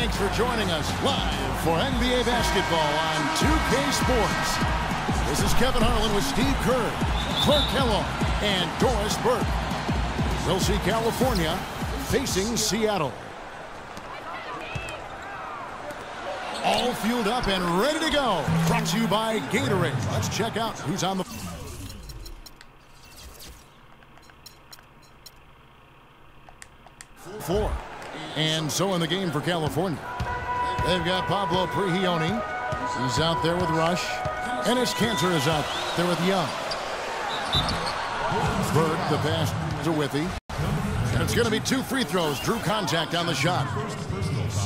Thanks for joining us live for NBA basketball on 2K Sports. This is Kevin Harlan with Steve Kerr, Clark Kellogg, and Doris Burke. We'll see California facing Seattle. All fueled up and ready to go. Brought to you by Gatorade. Let's check out who's on the floor. And so in the game for California, they've got Pablo Prigioni. He's out there with Rush. Enes Kanter is out there with Young. Burke, the pass to Withy. And it's going to be 2 free throws. Drew contact on the shot.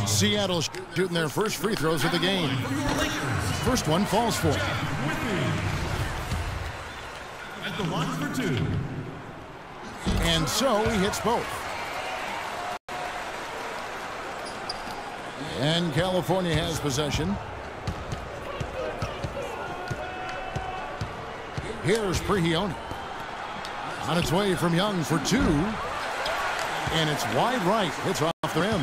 Seattle shooting their first free throws of the game. First one falls for. At the line for 2. And so he hits both. And California has possession. Here's Prigioni. On its way from Young for 2. And it's wide right. Hits off the rim.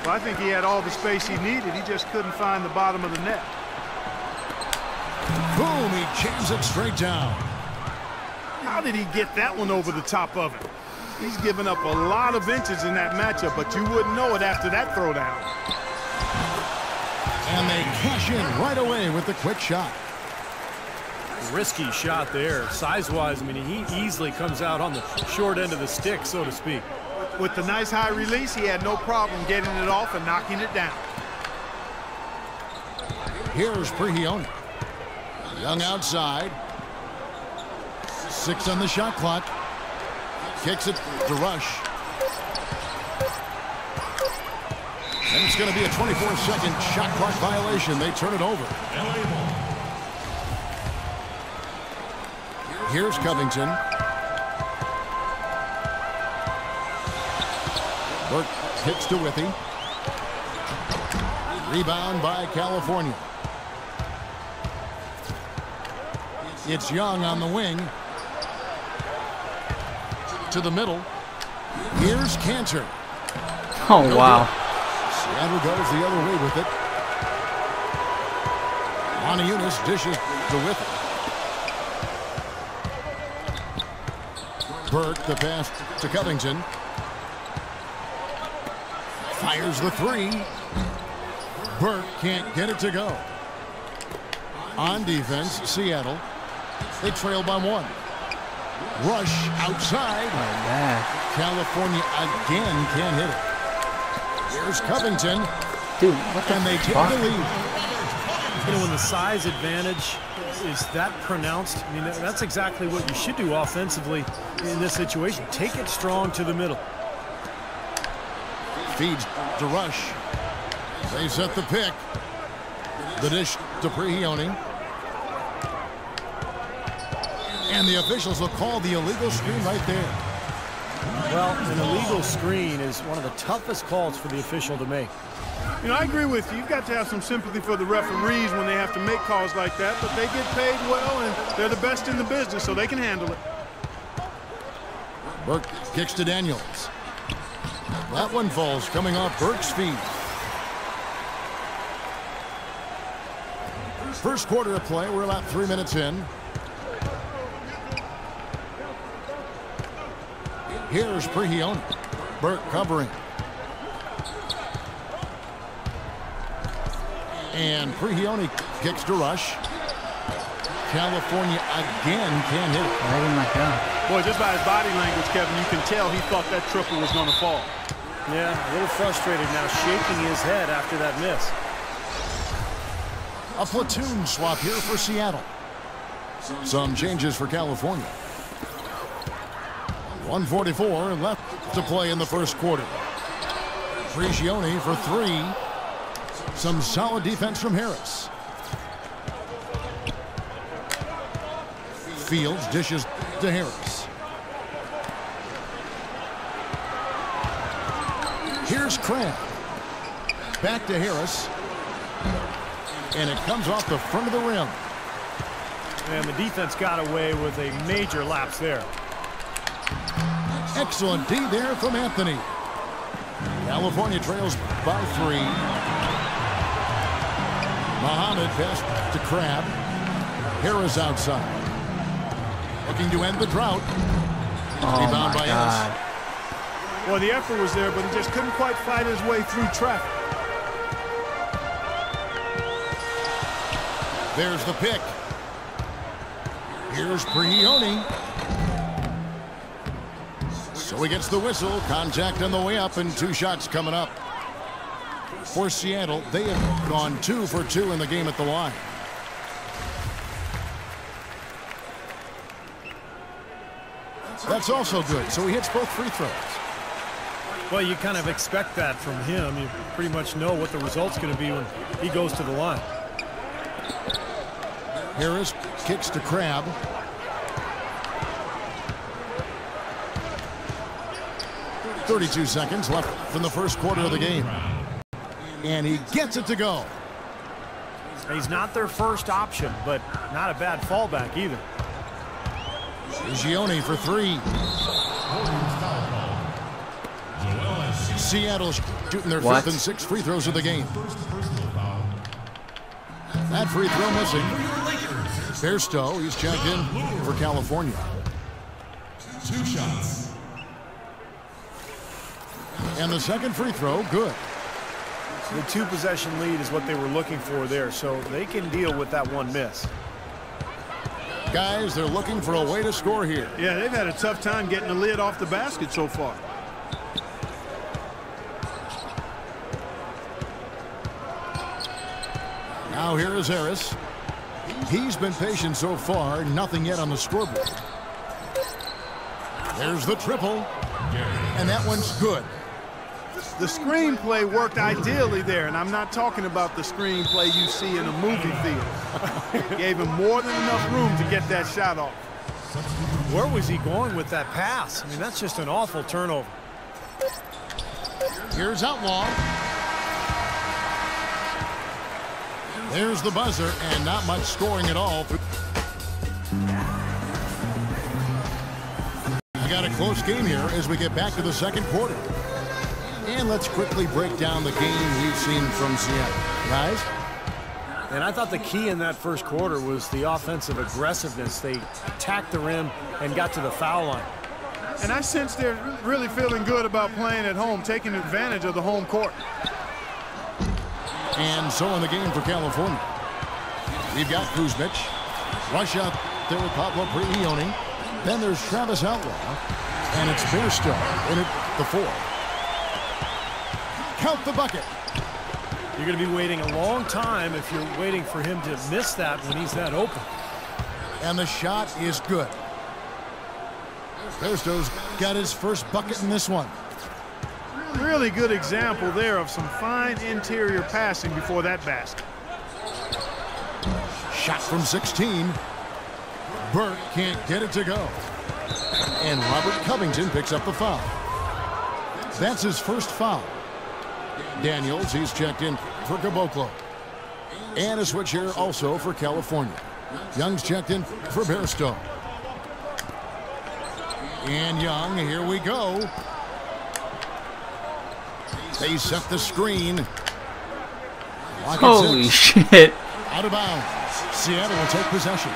Well, I think he had all the space he needed. He just couldn't find the bottom of the net. Boom, he jams it straight down. How did he get that one over the top of it? He's given up a lot of inches in that matchup, but you wouldn't know it after that throwdown. And they cash in right away with the quick shot. Risky shot there. Size-wise, I mean, he easily comes out on the short end of the stick, so to speak. With the nice high release, he had no problem getting it off and knocking it down. Here's Prigioni. Young outside. 6 on the shot clock. Kicks it to Rush. And it's going to be a 24-second shot clock violation. They turn it over. Here's Covington. Burke kicks to Withy. Rebound by California. It's Young on the wing. To the middle. Here's Kanter. Oh, wow. Seattle goes the other way with it. Eunice dishes to Withy. Burke, the pass to Covington. Fires the 3. Burke can't get it to go. On defense, Seattle. They trail by 1. Rush outside. California again can't hit it. Here's Covington. Dude, what the And they take the lead. You know, when the size advantage is that pronounced, I mean, that's exactly what you should do offensively in this situation. Take it strong to the middle. Feeds to Rush. They set the pick. The dish to Prigioni. And the officials will call the illegal screen right there. Well, an illegal screen is one of the toughest calls for the official to make. You know, I agree with you. You've got to have some sympathy for the referees when they have to make calls like that, but they get paid well, and they're the best in the business, so they can handle it. Burke kicks to Daniels. That one falls coming off Burke's feet. First quarter of play. We're about 3 minutes in. Here's Prigioni. Burke covering. And Prigioni kicks to Rush. California again can't hit it. I didn't like that. Boy, just by his body language, Kevin, you can tell he thought that triple was going to fall. Yeah, a little frustrated now, shaking his head after that miss. A platoon swap here for Seattle. Some changes for California. 1:44 left to play in the first quarter. Prigioni for 3. Some solid defense from Harris. Fields dishes to Harris. Here's Crabb. Back to Harris. And it comes off the front of the rim. And the defense got away with a major lapse there. Excellent D there from Anthony. California trails by 3. Muhammad pass to Crab. Harris outside. Looking to end the drought. Oh Rebound my by God. Ennis. Well, the effort was there, but he just couldn't quite fight his way through traffic. There's the pick. Here's Prigioni. So he gets the whistle. Contact on the way up and 2 shots coming up. For Seattle, they have gone 2 for 2 in the game at the line. That's also good. So he hits both free throws. Well, you kind of expect that from him. You pretty much know what the result's going to be when he goes to the line. Harris kicks to Crab. .32 seconds left from the first quarter of the game. And he gets it to go. He's not their first option, but not a bad fallback either. Prigioni for 3. Seattle's shooting their 5th and 6th free throws of the game. That free throw missing. Bairstow, he's checked in for California. 2 shots. And the second free throw, good. The 2-possession lead is what they were looking for there, so they can deal with that one miss. Guys, they're looking for a way to score here. Yeah, they've had a tough time getting the lid off the basket so far. Now here is Harris. He's been patient so far, nothing yet on the scoreboard. There's the triple, and that one's good. The screenplay worked ideally there, and I'm not talking about the screenplay you see in a movie theater. Gave him more than enough room to get that shot off. Where was he going with that pass? I mean, that's just an awful turnover. Here's Outlaw. There's the buzzer, and not much scoring at all. We got a close game here as we get back to the second quarter. And let's quickly break down the game we've seen from Seattle. Guys? And I thought the key in that first quarter was the offensive aggressiveness. They attacked the rim and got to the foul line. And I sense they're really feeling good about playing at home, taking advantage of the home court. And so in the game for California, we've got Kuzmic. Rush out there with Pablo Prigioni. Then there's Travis Outlaw. And it's Bairstow in at the 4. Count the bucket. You're going to be waiting a long time if you're waiting for him to miss that when he's that open. And the shot is good. Bairstow's got his first bucket in this one. Really good example there of some fine interior passing before that basket. Shot from 16. Burke can't get it to go. And Robert Covington picks up the foul. That's his first foul. Daniels, he's checked in for Caboclo. And a switch here also for California. Young's checked in for Bairstow. And Young, here we go. They set the screen. Holy shit. Out of bounds. Seattle will take possession.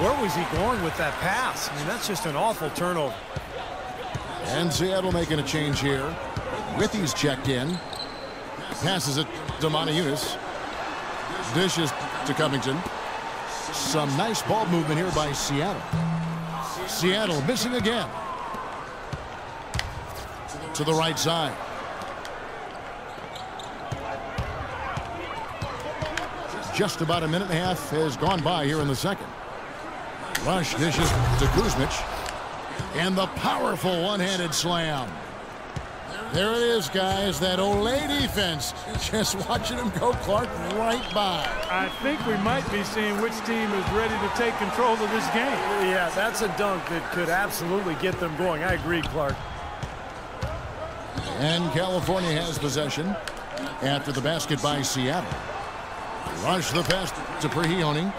Where was he going with that pass? I mean, that's just an awful turnover. And Seattle making a change here. Withy's checked in. Passes it to Montejunas. Dishes to Covington. Some nice ball movement here by Seattle. Seattle missing again. To the right side. Just about a minute and a half has gone by here in the second. Rush dishes to Kuzmic. And the powerful one-handed slam. There it is, guys. That Olay defense. Just watching him go, Clark, right by. I think we might be seeing which team is ready to take control of this game. Yeah, that's a dunk that could absolutely get them going. I agree, Clark. And California has possession after the basket by Seattle. Rush the pass to Prigioni.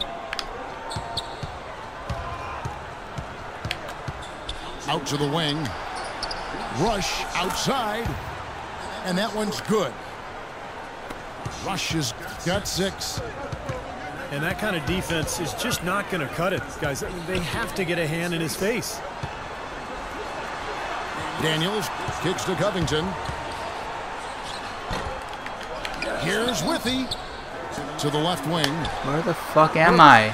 Out to the wing. Rush outside. And that one's good. Rush has got 6. And that kind of defense is just not going to cut it, guys. They have to get a hand in his face. Daniels kicks to Covington. Here's Withy to the left wing. Where the fuck am I?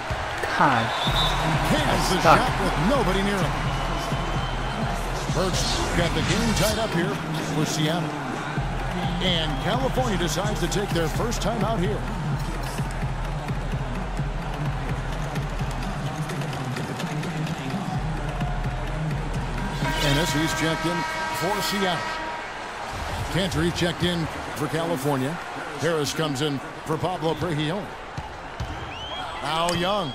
God. Hands the shot with nobody near him. Burke's got the game tied up here for Seattle. And California decides to take their first time out here. Ennis, he's checked in for Seattle. Cantor checked in for California. Harris comes in for Pablo Prigioni. Now Young.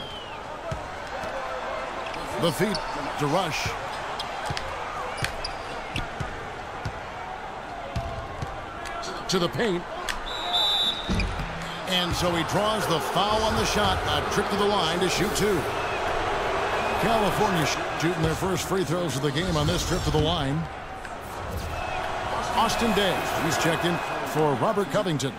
The feet to Rush. To the paint. And so he draws the foul on the shot. A trip to the line to shoot 2. California shooting their first free throws of the game on this trip to the line. Austin Day, he's checked in for Robert Covington.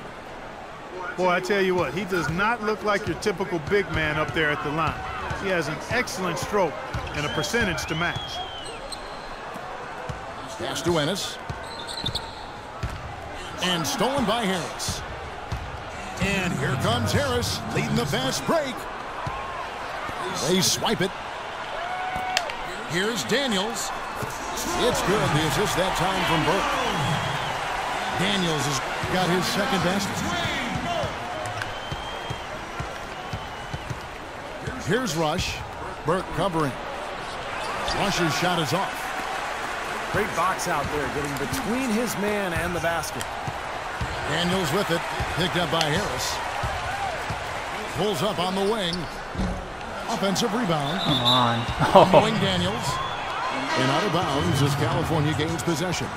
Boy, I tell you what, he does not look like your typical big man up there at the line. He has an excellent stroke and a percentage to match. Pass to Ennis. And stolen by Harris. And here comes Harris leading the fast break. They swipe it. Here's Daniels. It's good. The assist that time from Burke. Daniels has got his second basket. Here's Rush. Burke covering. Rush's shot is off. Great box out there, getting between his man and the basket. Daniels with it. Picked up by Harris. Pulls up on the wing. Offensive rebound. Come on. Oh. Wing Daniels. And out of bounds as California gains possession.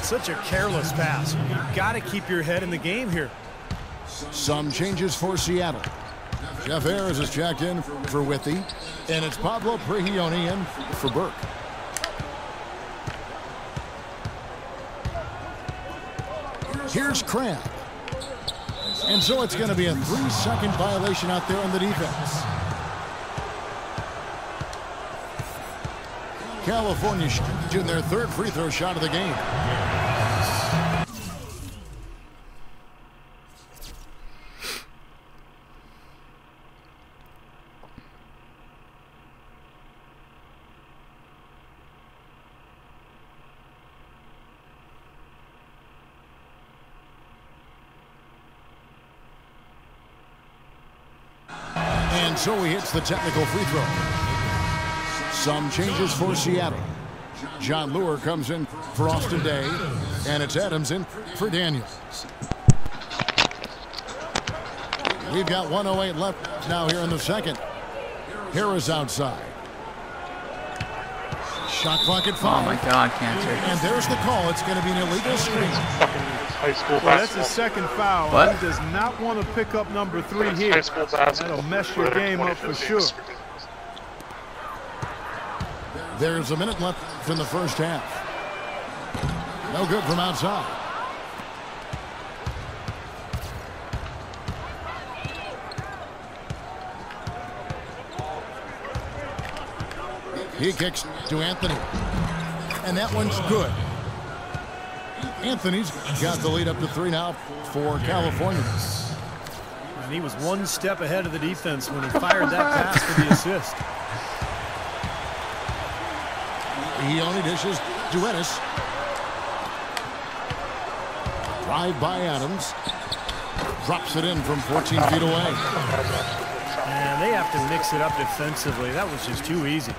Such a careless pass. You've got to keep your head in the game here. Some changes for Seattle. Jeff Ayers is checked in for Withy. And it's Pablo Prigioni in for Burke. Here's Crabb. And so it's going to be a 3-second violation out there on the defense. California shooting their third free throw shot of the game. And so he hits the technical free throw. Some changes for Seattle. John Lure comes in for Austin Day, and it's Adams in for Daniels. We've got 1:08 left now here in the second. Harris outside. Shot clock at 5. Oh my God, Cantor. And there's the call. It's going to be an illegal screen. High school Well, that's his second foul. What? He does not want to pick up number 3 here. That'll mess your game up for sure. There's a minute left in the first half. No good from outside. He kicks to Anthony. And that one's good. Anthony's got the lead up to 3 now for California. And he was one step ahead of the defense when he fired that pass for the assist. He only dishes to Ennis. Drive by Adams. Drops it in from 14 feet away. And they have to mix it up defensively. That was just too easy.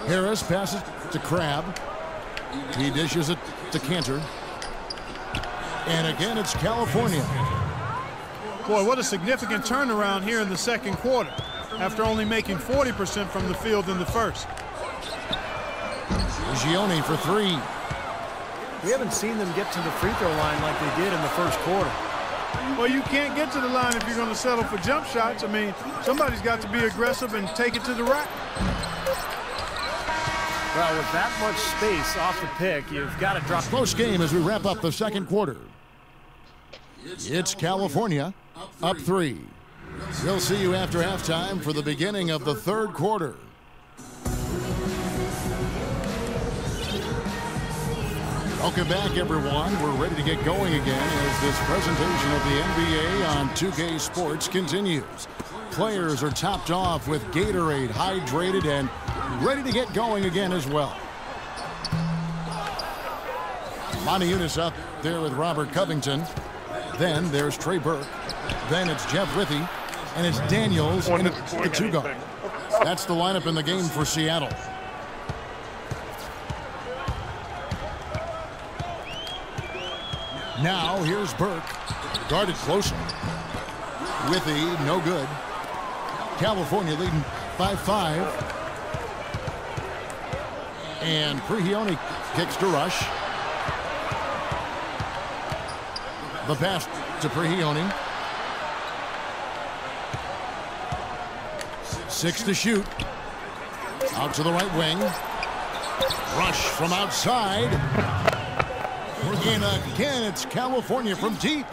Harris passes to Crabb. He dishes it to Cantor. And again, it's California. Boy, what a significant turnaround here in the second quarter, after only making 40% from the field in the first. Gioni for 3. We haven't seen them get to the free throw line like they did in the first quarter. Well, you can't get to the line if you're going to settle for jump shots. I mean, somebody's got to be aggressive and take it to the rack. Well, with that much space off the pick, you've got to drop. Close game as we wrap up the second quarter. It's California up 3. We'll see you after halftime for the beginning of the third quarter. Welcome back, everyone. We're ready to get going again as this presentation of the NBA on 2K Sports continues. Players are topped off with Gatorade, hydrated, and ready to get going again as well. Monty Eunice up there with Robert Covington. Then there's Trey Burke. Then it's Jeff Withey. And it's Daniels in the 2 guard. That's the lineup in the game for Seattle. Now here's Burke. Guarded closer. Withey, no good. California leading by 5. And Prigioni kicks to Rush. The pass to Prigioni. 6 to shoot. Out to the right wing. Rush from outside. And again, it's California from deep.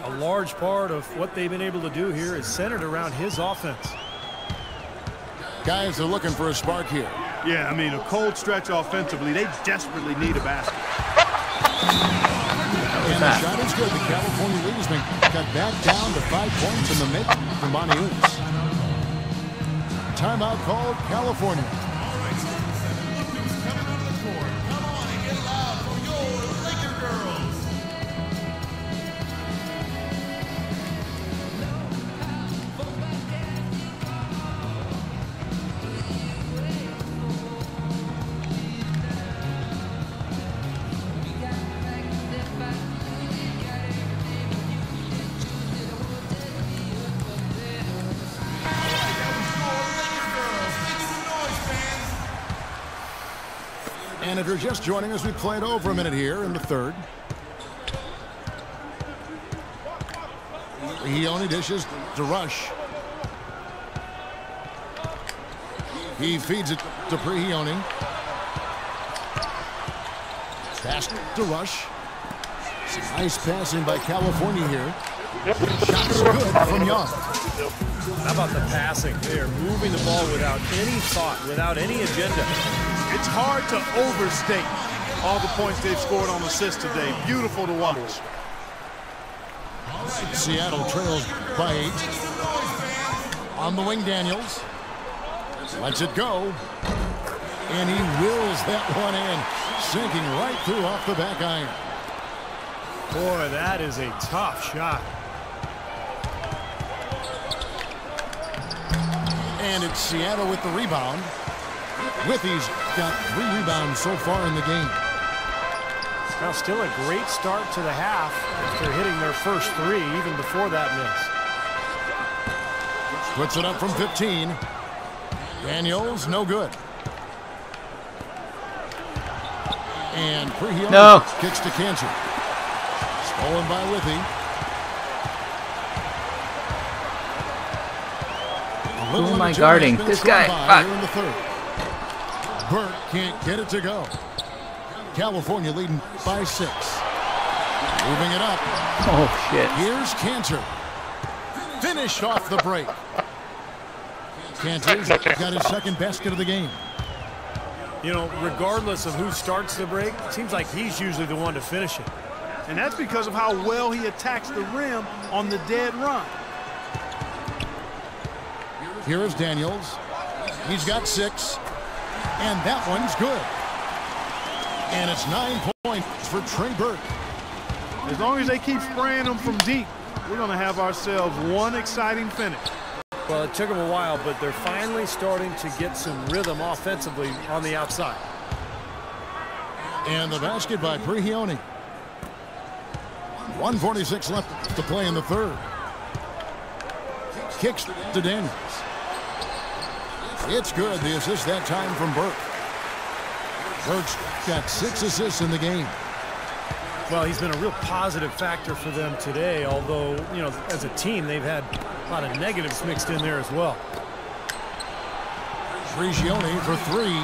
A large part of what they've been able to do here is centered around his offense. Guys are looking for a spark here. Yeah, I mean, a cold stretch offensively. They desperately need a basket. And the shot is good. The California lead has been cut back down to 5 points in the making from Monty Eunice. Timeout called California. And if you're just joining us, we played over a minute here in the third. He only dishes to Rush. He feeds it to Prigioni. Pass to Rush. Some nice passing by California here. Shots good from Young. How about the passing? They are moving the ball without any thought, without any agenda. It's hard to overstate all the points they've scored on assists today. Beautiful to watch. Seattle trails by 8. On the wing, Daniels. Lets it go. And he wills that one in. Sinking right through off the back iron. Boy, that is a tough shot. And it's Seattle with the rebound. Withey's got 3 rebounds so far in the game. Now still a great start to the half after hitting their first 3 even before that miss. Puts it up from 15. Daniels, no good. And Prigioni kicks to Cantor. Stolen by Withey. Who am I guarding? This guy. Here in the third. Burke can't get it to go. California leading by 6. Moving it up. Oh, shit. Here's Cantor. Finished off the break. Cantor's got his second basket of the game. You know, regardless of who starts the break, it seems like he's usually the one to finish it. And that's because of how well he attacks the rim on the dead run. Here is Daniels. He's got 6. And that one's good. And it's 9 points for Trey Burke. As long as they keep spraying them from deep, we're going to have ourselves one exciting finish. Well, it took them a while, but they're finally starting to get some rhythm offensively on the outside. And the basket by Prigioni. 1:46 left to play in the third. Kicks to Daniels. It's good. The assist that time from Burke. Burke's got 6 assists in the game. Well, he's been a real positive factor for them today, although, you know, as a team, they've had a lot of negatives mixed in there as well. Prigioni for 3.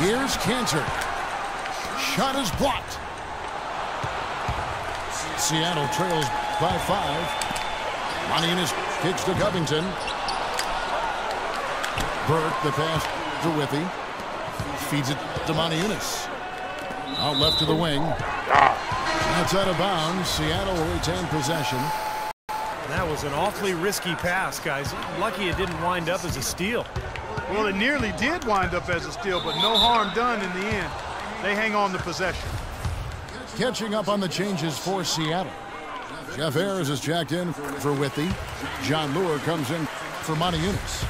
Here's Cantor. Shot is blocked. Seattle trails by 5. Martinez kicks to Covington. Burke, the pass to Withy. Feeds it to Martinez. Out left to the wing. That's out of bounds. Seattle will retain possession. That was an awfully risky pass, guys. Lucky it didn't wind up as a steal. Well, it nearly did wind up as a steal, but no harm done in the end. They hang on to possession. Catching up on the changes for Seattle. Jeff Ayers is jacked in for Withy. John Lure comes in for Martinez.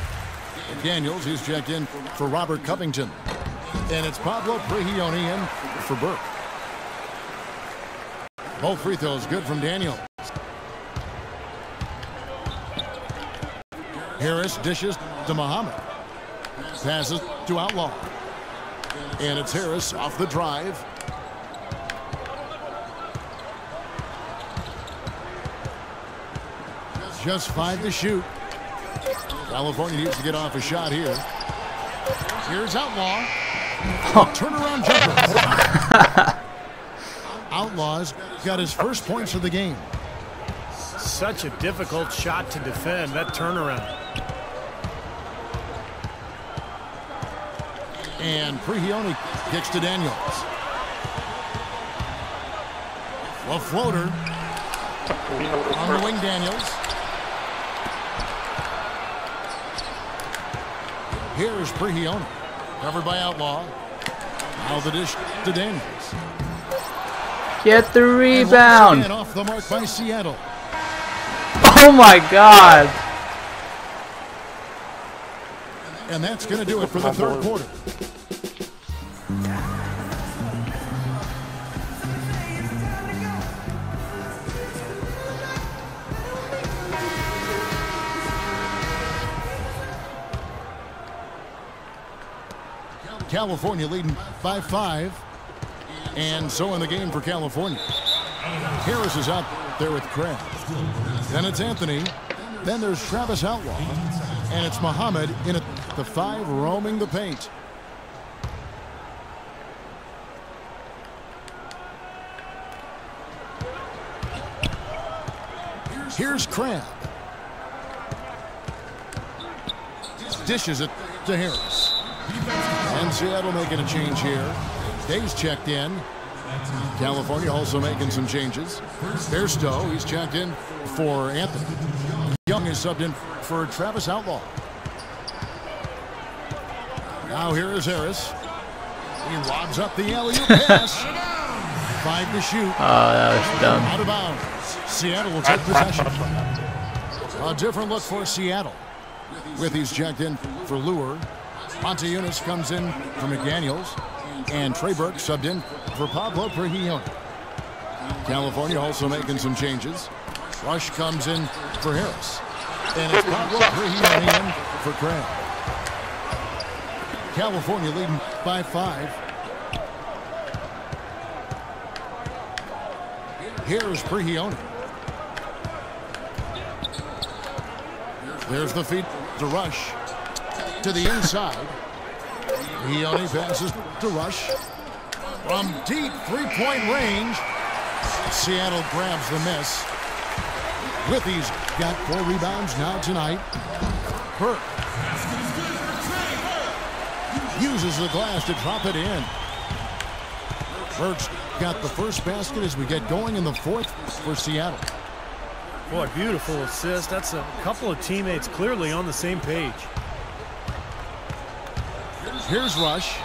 Daniels, he's checked in for Robert Covington. And it's Pablo Prigioni in for Burke. Both free throws good from Daniels. Harris dishes to Muhammad. Passes to Outlaw. And it's Harris off the drive. Just 5 to shoot. California needs to get off a shot here. Here's Outlaw. Turnaround jumper. Outlaw's got his first points of the game. Such a difficult shot to defend, that turnaround. And Prigioni kicks to Daniels. A floater. On the wing, Daniels. Here's Prigioni. Covered by Outlaw. Now the dish to Daniels. Get the rebound. And off the mark by Seattle. Oh my God. And that's going to do it for the third quarter. California leading by 5. And so in the game for California. Harris is out there with Craig. Then it's Anthony. Then there's Travis Outlaw. And it's Muhammad in at the 5 roaming the paint. Here's Crabb. Dishes it to Harris. And Seattle making a change here. Dave's checked in. California also making some changes. There's Stowe. He's checked in for Anthony. Young is subbed in for Travis Outlaw. Now here is Harris. He lobs up the alley-oop pass. 5 to shoot. Oh, that was dumb. Out of bounds. Seattle will take possession. A different look for Seattle. Withy's checked in for Lure. Monte comes in for McDaniels. And Trey Burke subbed in for Pablo Prigioni. California also making some changes. Rush comes in for Harris. And it's Pablo Prigioni in for Craig. California leading by 5. Here's Prigioni. There's the feed to Rush. To the inside. Prigioni passes to Rush. From deep three-point range. Seattle grabs the miss. Withy's got 4 rebounds now tonight. Burke uses the glass to drop it in. Burke's got the first basket as we get going in the 4th for Seattle. Boy, beautiful assist. That's a couple of teammates clearly on the same page. Here's Rush.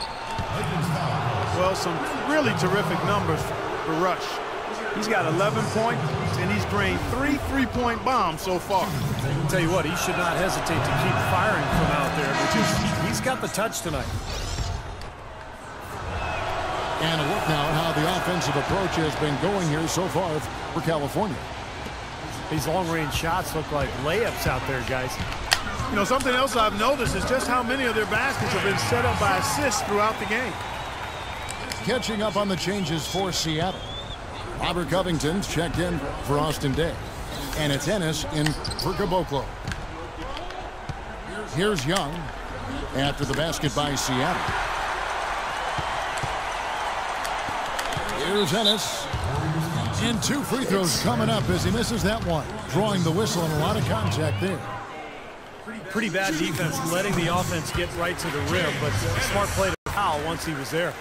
Well, some really terrific numbers for Rush. He's got 11 points, and he's drained 3 three-point bombs so far. I'll tell you what, he should not hesitate to keep firing from out there because he's got the touch tonight. And a look now at how the offensive approach has been going here so far for California. These long-range shots look like layups out there, guys. You know, something else I've noticed is just how many of their baskets have been set up by assists throughout the game. Catching up on the changes for Seattle. Robert Covington's checked in for Austin Day. And it's Ennis in for Caboclo. Here's Young after the basket by Seattle. Here's Ennis. And 2 free throws coming up as he misses that one. Drawing the whistle and a lot of contact there. Pretty bad defense, letting the offense get right to the rim, but a smart play to foul once he was there.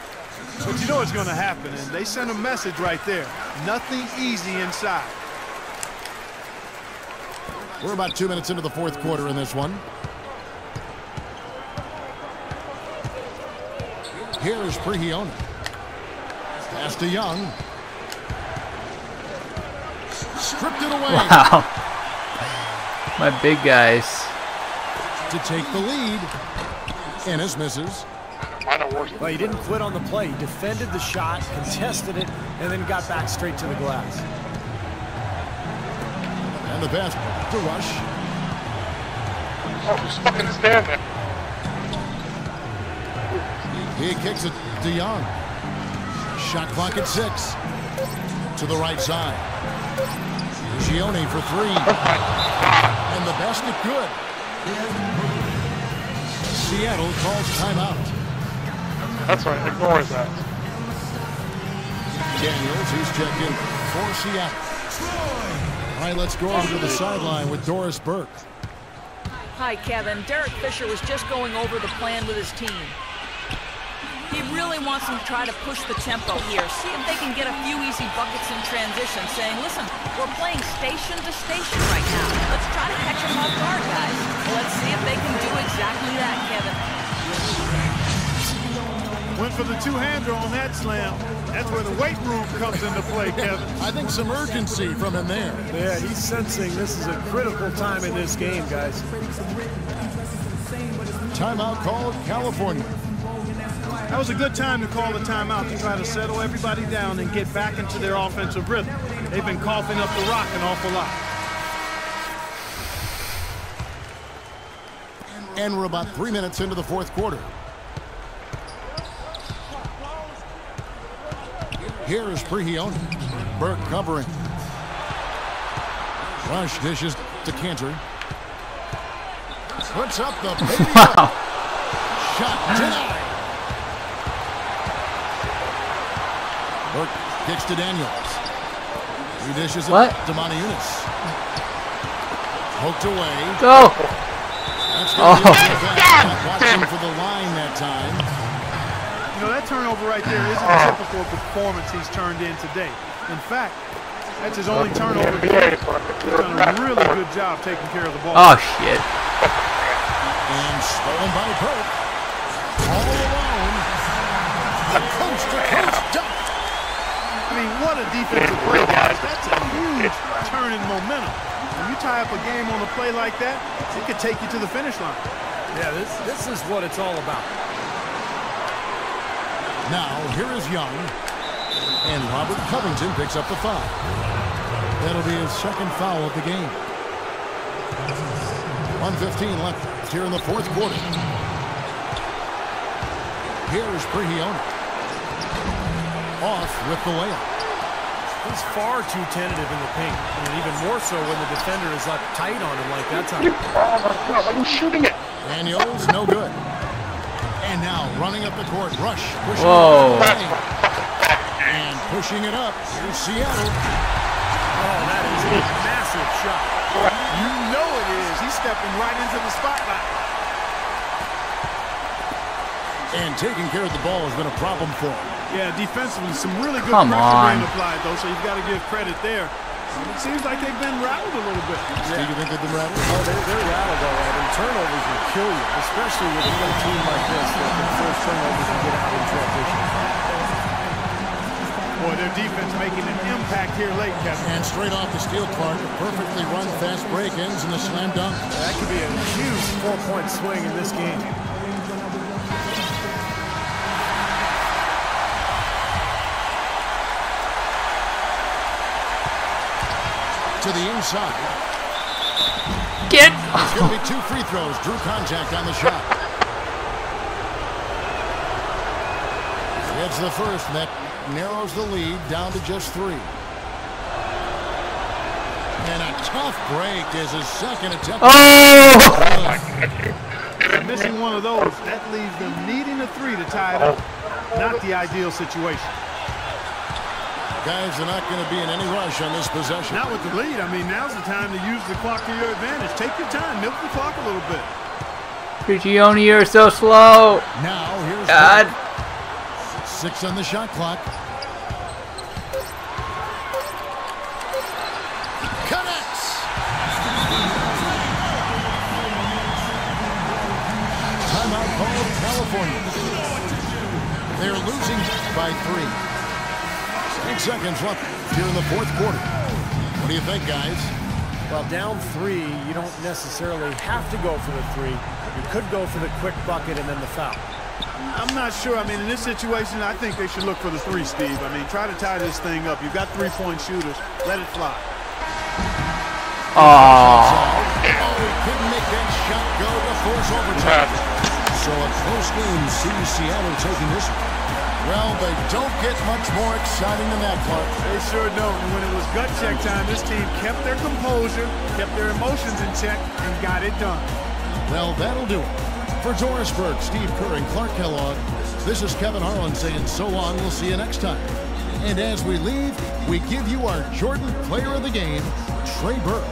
But you know what's going to happen, and they sent a message right there. Nothing easy inside. We're about 2 minutes into the fourth quarter in this one. Here's Prigioni. Pass to Young. Stripped it away. Wow. My big guys. To take the lead. Ennis misses. Well, he didn't quit on the play. He defended the shot, contested it, and then got back straight to the glass. And the pass to Rush. Oh, just fucking stand there. He kicks it to Young. Shot clock at 6. To the right side. Gioni for 3. And the basket good. Seattle calls timeout. That's right, ignore that. Daniels, he's checked in for Seattle. All right, let's go over to the sideline with Doris Burke. Hi, Kevin. Derek Fisher was just going over the plan with his team. He really wants them to try to push the tempo here, see if they can get a few easy buckets in transition, saying, listen, we're playing station to station right now. Let's try to catch them off guard, guys. Let's see if they can do exactly that, Kevin. Went for the two-hander on that slam. That's where the weight room comes into play, Kevin. I think some urgency from him there. Yeah, he's sensing this is a critical time in this game, guys. Timeout called California. That was a good time to call the timeout to try to settle everybody down and get back into their offensive rhythm. They've been coughing up the rock an awful lot. And we're about 3 minutes into the fourth quarter. Here is Prigioni. Burke covering. Rush dishes to Cantor. Puts up the baby. Wow. Shot denied. Burke kicks to Daniels. He dishes it to Moniunas. Poked away. Go. That's going to be a back. Watching for the line that time. You know, that turnover right there isn't a typical performance he's turned in today. In fact, that's his only turnover. He's done a really good job taking care of the ball. Oh, shit. And stolen by Burke. All alone. The coast-to-coast dunk. I mean, what a defensive play, guys. That's a huge turn in momentum. When you tie up a game on a play like that, it could take you to the finish line. Yeah, this is what it's all about. Now, here is Young. And Robert Covington picks up the foul. That'll be his second foul of the game. 1:15 left here in the fourth quarter. Here is Prigioni. Off with the layup. He's far too tentative in the paint. I mean, even more so when the defender is up tight on him like that time. Why are you shooting it? Daniels, no good. And now running up the court, Rush pushing Whoa. it up. And pushing it up. Here's Seattle. Oh, that is a massive shot. You know it is. He's stepping right into the spotlight. And taking care of the ball has been a problem for him. Yeah, defensively, some really good Come pressure on. being applied, though, so you've got to give credit there. It seems like they've been rattled a little bit. Do you think they've been rattled? Oh, they're rattled all right. And turnovers will kill you, especially with a young team like this that the first turnover can get out in transition. Boy, their defense making an impact here late, Kevin. And straight off the steal, Clark, a perfectly run fast break ends in a slam dunk. That could be a huge 4-point swing in this game. To the inside. Get. It's going to be 2 free throws. Drew contact on the shot. It's the first, and that narrows the lead down to just 3. And a tough break is his second attempt. Oh! Missing one of those, that leaves them needing a 3 to tie it up. Not the ideal situation. Guys are not going to be in any rush on this possession. Not with the lead. I mean, now's the time to use the clock to your advantage. Take your time. Milk the clock a little bit. Prigioni, you're so slow. Now, here's God. 6 on the shot clock. Connects. Timeout called California. They're losing by 3. 8 seconds left here in the fourth quarter. What do you think, guys? Well, down 3, you don't necessarily have to go for the 3. You could go for the quick bucket and then the foul. I'm not sure. I mean, in this situation, I think they should look for the 3, Steve. I mean, try to tie this thing up. You've got 3-point shooters. Let it fly. Oh, He couldn't make that shot go to force overtime. So a close game sees Seattle taking this one. Well, they don't get much more exciting than that, Clark. They sure don't. And when it was gut check time, this team kept their composure, kept their emotions in check, and got it done. Well, that'll do it. For Doris Burke, Steve Kerr, and Clark Kellogg, this is Kevin Harlan saying so long. We'll see you next time. And as we leave, we give you our Jordan Player of the Game, Trey Burke.